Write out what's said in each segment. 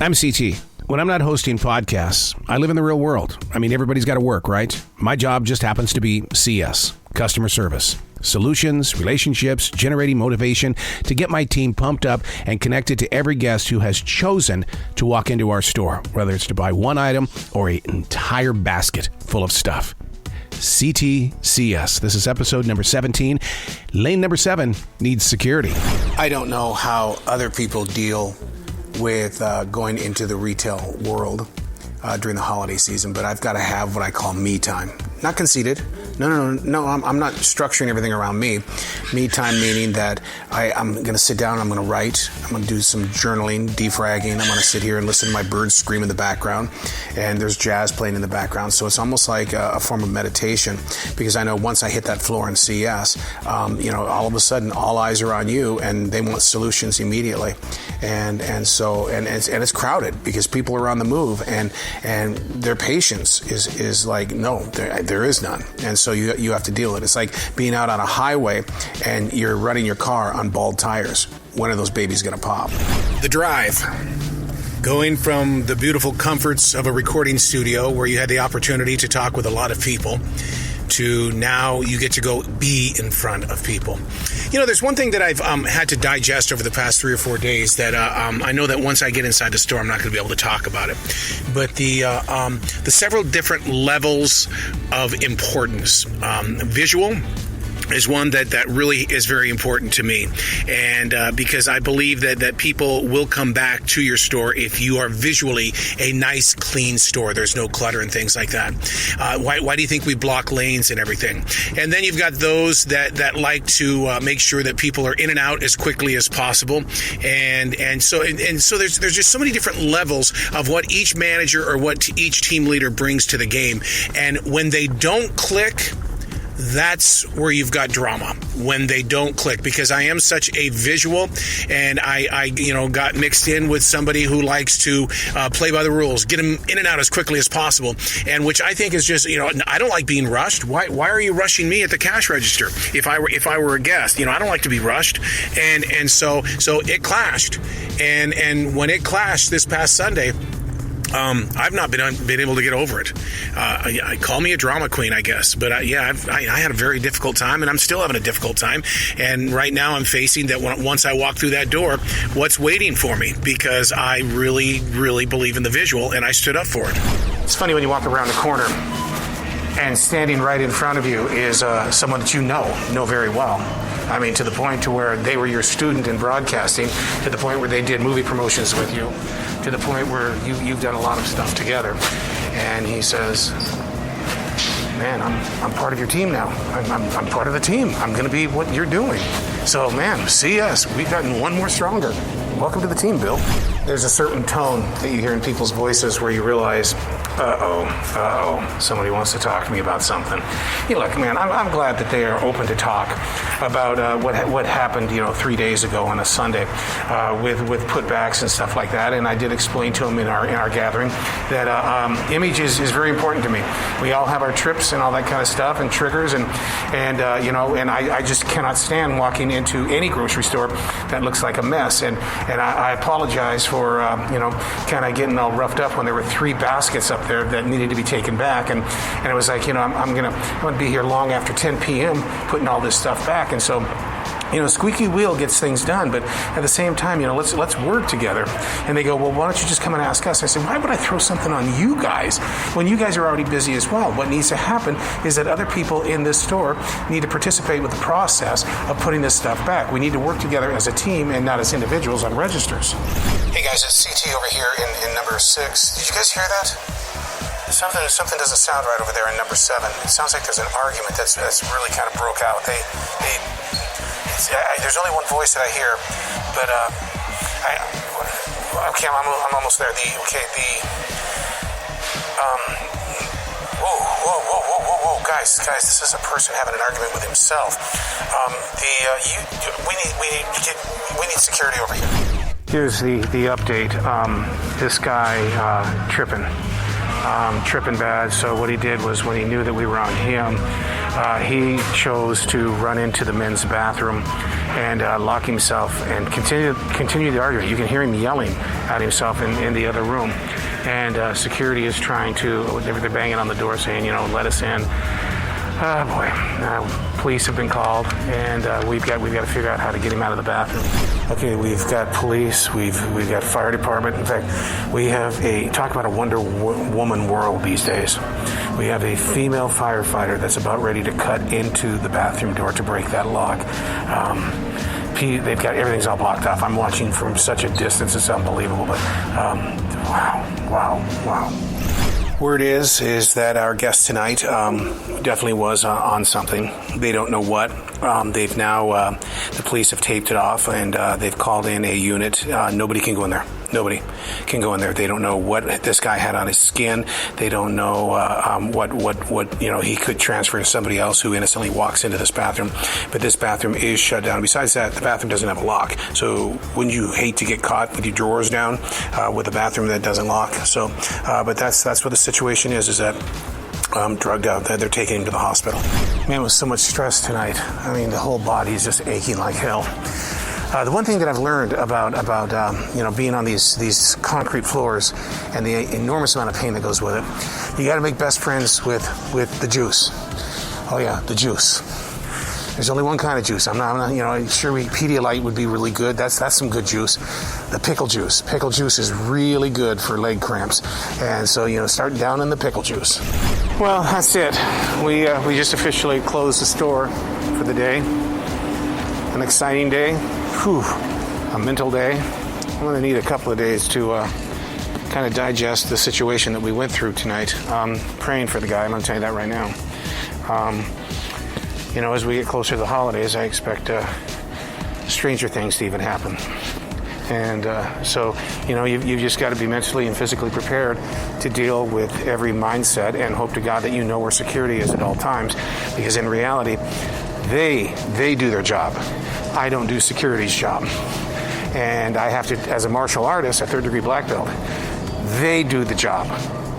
I'm CT. When I'm not hosting podcasts, I live in the real world. I mean, everybody's got to work, right? My job just happens to be CS, customer service. Solutions, relationships, generating motivation to get my team pumped up and connected to every guest who has chosen to walk into our store, whether it's to buy one item or an entire basket full of stuff. C.T.C.S. This is episode number 17. Lane number 7 needs security. I don't know how other people deal with going into the retail world during the holiday season, but I've got to have what I call me time. Not conceited. No, I'm not structuring everything around me. Me time meaning that I'm going to sit down, I'm going to write, I'm going to do some journaling, defragging, I'm going to sit here and listen to my birds scream in the background, and there's jazz playing in the background, so it's almost like a form of meditation, because I know once I hit that floor in CS, all of a sudden all eyes are on you, and they want solutions immediately, and it's crowded, because people are on the move, and their patience is like, no, there is none, and so you have to deal with it. It's like being out on a highway and you're running your car on bald tires. When are those babies going to pop? The drive. Going from the beautiful comforts of a recording studio where you had the opportunity to talk with a lot of people to now you get to go be in front of people. You know, there's one thing that I've had to digest over the past 3 or 4 days that I know that once I get inside the store, I'm not going to be able to talk about it. But the several different levels of importance. Visual is one that really is very important to me, and because I believe that people will come back to your store if you are visually a nice, clean store. There's no clutter and things like that. Why do you think we block lanes and everything? And then you've got those that like to make sure that people are in and out as quickly as possible, and so there's just so many different levels of what each manager or what each team leader brings to the game, and when they don't click, that's where you've got drama, when they don't click, because I am such a visual, and I got mixed in with somebody who likes to play by the rules, get them in and out as quickly as possible, and which I think is just, I don't like being rushed. Why are you rushing me at the cash register? If I were a guest, I don't like to be rushed, and so it clashed, and when it clashed this past Sunday, I've not been able to get over it. I call me a drama queen, I guess. But I had a very difficult time, and I'm still having a difficult time. And right now I'm facing that once I walk through that door, what's waiting for me? Because I really, really believe in the visual, and I stood up for it. It's funny when you walk around the corner, and standing right in front of you is someone that you know very well. I mean, to the point to where they were your student in broadcasting, to the point where they did movie promotions with you, to the point where you've done a lot of stuff together. And he says, man, I'm part of your team now. I'm part of the team. I'm going to be what you're doing. So, man, CS, we've gotten one more stronger. Welcome to the team, Bill. There's a certain tone that you hear in people's voices where you realize, somebody wants to talk to me about something. Look, man, I'm glad that they are open to talk about what happened, 3 days ago on a Sunday with putbacks and stuff like that. And I did explain to them in our gathering that image is very important to me. We all have our trips and all that kind of stuff and triggers, and I just cannot stand walking into any grocery store that looks like a mess. And I apologize for kind of getting all roughed up when there were 3 baskets up there that needed to be taken back, and it was like, I'm gonna be here long after 10 p.m. putting all this stuff back, and so squeaky wheel gets things done, but at the same time, let's work together. And they go, well, why don't you just come and ask us? I said, why would I throw something on you guys when you guys are already busy as well? What needs to happen is that other people in this store need to participate with the process of putting this stuff back. We need to work together as a team and not as individuals on registers. Hey guys, it's CT over here in number 6. Did you guys hear that? Something doesn't sound right over there in number 7. It sounds like there's an argument that's really kind of broke out. There's only one voice that I hear, but I'm almost there. Whoa, guys, this is a person having an argument with himself. We need security over here. Here's the update. This guy tripping bad. So what he did was, when he knew that we were on him, he chose to run into the men's bathroom and lock himself and continue the argument. You can hear him yelling at himself in the other room. And security is trying to, they're banging on the door saying, let us in. Oh boy, police have been called, and we've got to figure out how to get him out of the bathroom. Okay, we've got police, we've got fire department. In fact, we have talk about a Wonder Woman world these days. We have a female firefighter that's about ready to cut into the bathroom door to break that lock. They've got everything's all blocked off. I'm watching from such a distance; it's unbelievable. But wow. Word is that our guest tonight definitely was on something. They don't know what. They've now, the police have taped it off, and they've called in a unit. Nobody can go in there. Nobody can go in there. They don't know what this guy had on his skin. They don't know what he could transfer to somebody else who innocently walks into this bathroom. But this bathroom is shut down. Besides that, the bathroom doesn't have a lock. So wouldn't you hate to get caught with your drawers down with a bathroom that doesn't lock? So, but that's what the situation is that drugged out. They're taking him to the hospital. Man, with so much stress tonight. I mean, the whole body is just aching like hell. The one thing that I've learned about being on these concrete floors and the enormous amount of pain that goes with it, you got to make best friends with the juice. Oh yeah, the juice. There's only one kind of juice. I'm not sure Pedialyte would be really good. That's some good juice. The pickle juice. Pickle juice is really good for leg cramps. And so, start down in the pickle juice. Well, that's it. We just officially closed the store for the day. An exciting day. Whew. A mental day. I'm going to need a couple of days to kind of digest the situation that we went through tonight. Praying for the guy. I'm going to tell you that right now. As we get closer to the holidays, I expect stranger things to even happen. And so you've just got to be mentally and physically prepared to deal with every mindset and hope to God that you know where security is at all times. Because in reality, they do their job. I don't do security's job. And I have to, as a martial artist, a third-degree black belt, they do the job.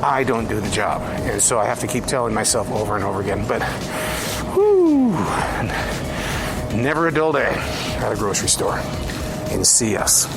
I don't do the job. And so I have to keep telling myself over and over again. But never a dull day at a grocery store in C.S.